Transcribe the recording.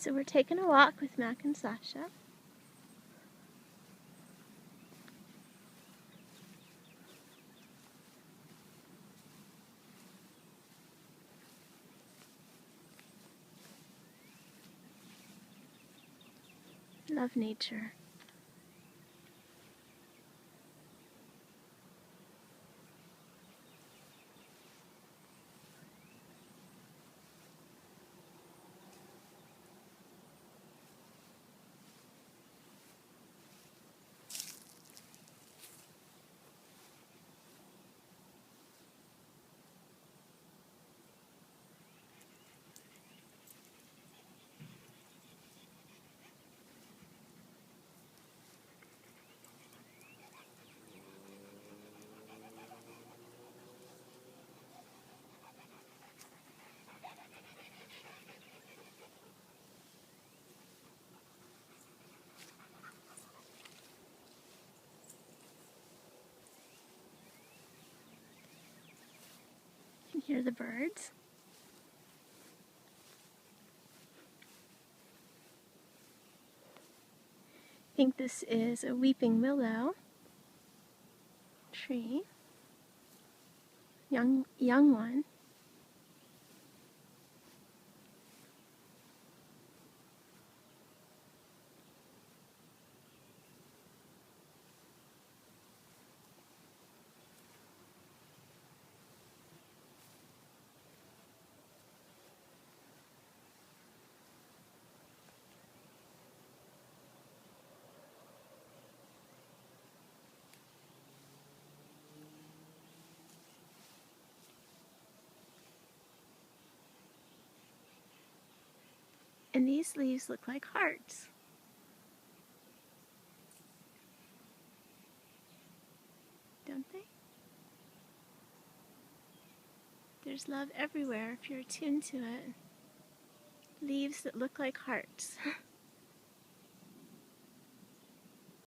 So we're taking a walk with Mac and Sasha. Love nature. You can hear the birds. I think this is a weeping willow tree. Young one. And these leaves look like hearts. Don't they? There's love everywhere if you're attuned to it. Leaves that look like hearts.